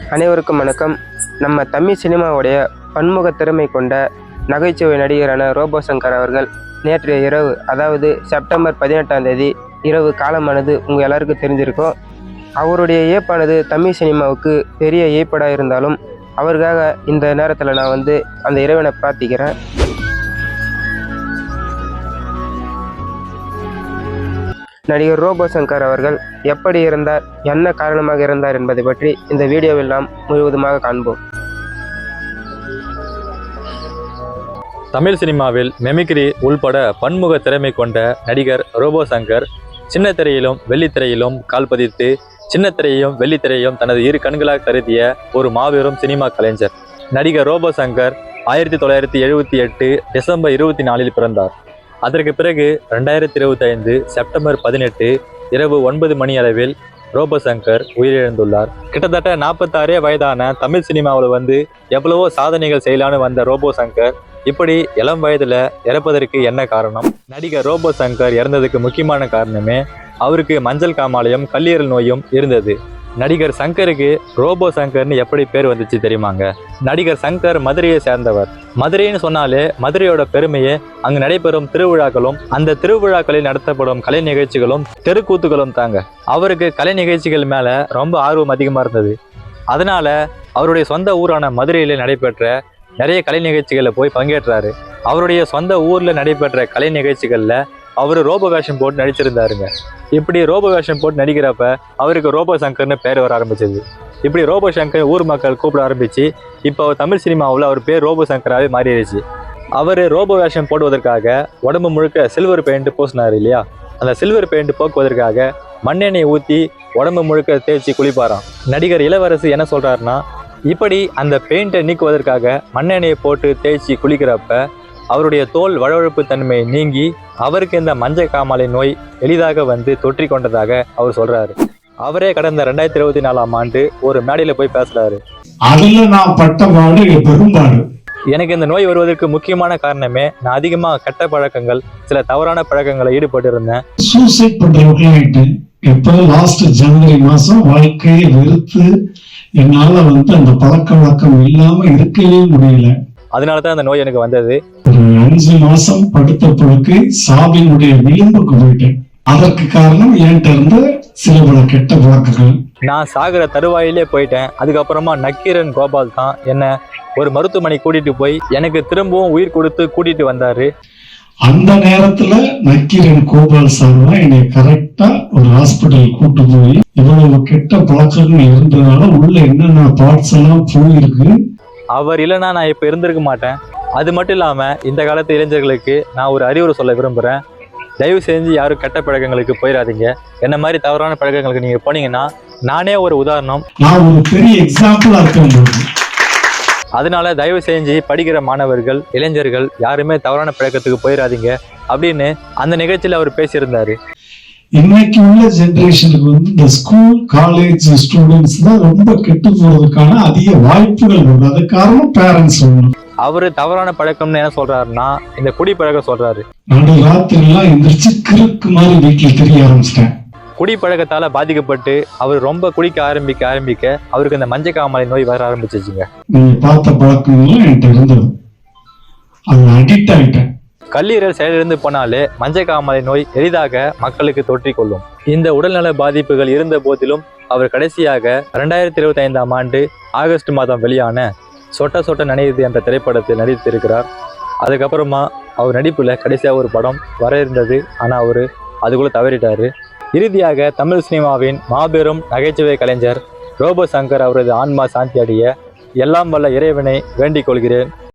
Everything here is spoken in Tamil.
அனைவருக்கும் வணக்கம். நம்ம தமிழ் சினிமாவுடைய பன்முக திறமை கொண்ட நகைச்சுவை நடிகரான ரோபோ சங்கர் அவர்கள் நேற்றைய இரவு, அதாவது செப்டம்பர் 18ஆம் தேதி இரவு காலமானது உங்கள் எல்லாருக்கும் தெரிஞ்சிருக்கும். அவருடைய இயப்பானது தமிழ் சினிமாவுக்கு பெரிய இயப்படாக இருந்தாலும் அவருக்காக இந்த நேரத்தில் நான் அந்த இறைவனை பிரார்த்திக்கிறேன். நடிகர் ரோபோ சங்கர் அவர்கள் எப்படி இருந்தார், என்ன காரணமாக இருந்தார் என்பதை பற்றி இந்த வீடியோவில் நாம் முழுவதுமாக காண்போம். தமிழ் சினிமாவில் மெமிக்ரி உள்பட பன்முக திறமை கொண்ட நடிகர் ரோபோ சங்கர் சின்ன திரையிலும் வெள்ளித்திரையிலும் கால் பதித்து சின்ன திரையையும் வெள்ளித்திரையையும் தனது இரு கண்களாக கருதிய ஒரு மாபெரும் சினிமா கலைஞர். நடிகர் ரோபோ சங்கர் 1978 டிசம்பர் 24 பிறந்தார். அதற்கு பிறகு 2025 செப்டம்பர் 18 இரவு 9 மணி அளவில் ரோபோ சங்கர் உயிரிழந்துள்ளார். கிட்டத்தட்ட 46 வயதான தமிழ் சினிமாவில் எவ்வளவோ சாதனைகள் செய்யலான்னு வந்த ரோபோ சங்கர் இப்படி இளம் வயதுல இறப்பதற்கு என்ன காரணம்? நடிகர் ரோபோ சங்கர் இறந்ததுக்கு முக்கியமான காரணமே அவருக்கு மஞ்சள் காமாலையும் கல்லீரல் நோயும் இருந்தது. நடிகர் சங்கருக்கு ரோபோ சங்கர்னு எப்படி பேர் வந்துச்சு தெரியுமாங்க? நடிகர் சங்கர் மதுரையை சேர்ந்தவர். மதுரைன்னு சொன்னாலே மதுரையோட பெருமையே அங்கு நடைபெறும் திருவிழாக்களும் அந்த திருவிழாக்களில் நடத்தப்படும் கலை நிகழ்ச்சிகளும் தெருக்கூத்துகளும் தாங்க. அவருக்கு கலை நிகழ்ச்சிகள் மேல ரொம்ப ஆர்வம் அதிகமா இருந்தது. அதனால அவருடைய சொந்த ஊரான மதுரையில நடைபெற்ற நிறைய கலை நிகழ்ச்சிகளில் போய் பங்கேற்றாரு. அவருடைய சொந்த ஊர்ல நடைபெற்ற கலை நிகழ்ச்சிகள்ல அவர் ரோபோ வேஷம் போட்டு நடிச்சிருந்தாருங்க. இப்படி ரோபோ வேஷம் போட்டு நடிக்கிறப்ப அவருக்கு ரோபோ சங்கர்னு பேர் வர ஆரம்பிச்சது. இப்படி ரோபோ சங்கர் ஊர் மக்கள் கூப்பிட ஆரம்பிச்சு இப்போ தமிழ் சினிமாவில் அவர் பேர் ரோபோ சங்கராகவே மாறிடுச்சு. அவர் ரோபோ வேஷம் போடுவதற்காக உடம்பு முழுக்க சில்வர் பெயிண்ட் பூசினார் இல்லையா? அந்த சில்வர் பெயிண்ட் போக்குவதற்காக மண்ணெண்ணெய் ஊற்றி உடம்பு முழுக்க தேய்ச்சி குளிப்பாராம். நடிகர் இளவரசு என்ன சொல்றாருன்னா, இப்படி அந்த பெயிண்டை நீக்குவதற்காக மண்ணெண்ணெயை போட்டு தேய்ச்சி குளிக்கிறப்ப அவருடைய தோல் வழவழப்பு தன்மை நீங்கி அவருக்கு இந்த மஞ்சள் காமாலை நோய் எளிதாக தொற்றி கொண்டதாக அவர் சொல்றாரு. அவரே கடந்த 2024ஆம் ஆண்டு ஒரு மேடையில போய் பேசுறாரு. அதுல நான் பட்டபாடு பெரும்பாடு. எனக்கு இந்த நோய் வருவதற்கு முக்கியமான காரணமே நான் அதிகமா கெட்ட பழக்கங்கள், சில தவறான பழக்கங்களை ஈடுபட்டு இருந்தேன். சூசைட் பண்றவங்க இப்ப லாஸ்ட் ஜனவரி மாசம் வாழ்க்கையை வெறுத்து என்னால அந்த பழக்க வழக்கம் இல்லாம இருக்கவே முடியல. அதனாலதான் அந்த நோய் எனக்கு வந்தது. ஒரு 5 மாசம் படுத்த படுக்கை சாவினுடைய விளிம்புக்கு போயிட்டேன். அதற்கு காரணம் என்கிட்ட இருந்த சில பல கெட்ட பழக்கங்கள். நான் சாகிற தருவாயிலே போயிட்டேன். அதுக்கப்புறமா நக்கீரன் கோபால் தான் என்ன ஒரு மருத்துவமனை கூட்டிட்டு போய் எனக்கு திரும்பவும் உயிர் கொடுத்து கூட்டிட்டு வந்தாரு. அந்த நேரத்துல நக்கீரன் கோபால் சார் தான் என்னை கரெக்டா ஒரு ஹாஸ்பிட்டல் கூட்டு போய் இவ்வளவு கெட்ட பழக்கங்கள் இருந்ததுனால உள்ள என்னென்ன பார்ட்ஸ் எல்லாம் போயிருக்கு. அவர் இல்லைன்னா நான் இப்ப இருந்திருக்க மாட்டேன். அது மட்டும் இல்லாம இந்த காலத்து இளைஞர்களுக்கு நான் ஒரு அறிவுரை சொல்ல விரும்புறேன். தயவு செஞ்சு யாரும் கெட்ட பழக்கங்களுக்கு போயிடாதீங்க. என்ன மாதிரி தவறான பழக்கங்களுக்கு நீங்க போனீங்கன்னா நானே ஒரு உதாரணம், நான் ஒரு பெரிய எக்ஸாம்பிளா இருக்கேன். அதனால தயவு செஞ்சு படிக்கிற மாணவர்கள், இளைஞர்கள் யாருமே தவறான பழக்கத்துக்கு போயிடாதீங்க அப்படின்னு அந்த நிகழ்ச்சியில அவர் பேசியிருந்தாரு. இன்னைக்கு உள்ள ஜெனரேஷனுக்கு இந்த ஸ்கூல் காலேஜ் ஸ்டூடெண்ட்ஸ் தான் ரொம்ப கெட்டு போறதுக்கான அதிக வாய்ப்புகள் இருக்கு. அது காரணம் பேரண்ட்ஸ். அவரு தவறான பழக்கம்னு என்ன சொல்றாருன்னா இந்த குடி பழக்கம் சொல்றாரு. நடு ராத்திரி எல்லாம் எந்திரிச்சு கிறுக்கு மாதிரி வீட்டுல தெரிய ஆரம்பிச்சிட்டேன். குடி பழக்கத்தால பாதிக்கப்பட்டு அவர் ரொம்ப குடிக்க ஆரம்பிக்க அவருக்கு இந்த மஞ்சள் காமாலை நோய் வர ஆரம்பிச்சிச்சுங்க. நீங்க பார்த்த பழக்கங்கள்லாம் என்கிட்ட இருந்தது, அது அடிக்ட் ஆயிட்டேன். கல்லீரல் செயலிழந்து போனாலே மஞ்சள் காமாலை நோய் எளிதாக மக்களுக்கு தொற்றிக்கொள்ளும். இந்த உடல்நல பாதிப்புகள் இருந்த போதிலும் அவர் கடைசியாக 2025ஆம் ஆண்டு ஆகஸ்ட் மாதம் வெளியான சொட்ட சொட்ட நனையுது என்ற திரைப்படத்தில் நடித்திருக்கிறார். அதுக்கப்புறமா அவர் நடிப்புல கடைசியா ஒரு படம் வர இருந்தது. ஆனா அவரு அதுக்குள்ள தவறிட்டாரு. இறுதியாக தமிழ் சினிமாவின் மாபெரும் நகைச்சுவை கலைஞர் ரோபோ சங்கர் அவரது ஆன்மா சாந்தி அடைய எல்லாம் வல்ல இறைவனை வேண்டிக் கொள்கிறேன்.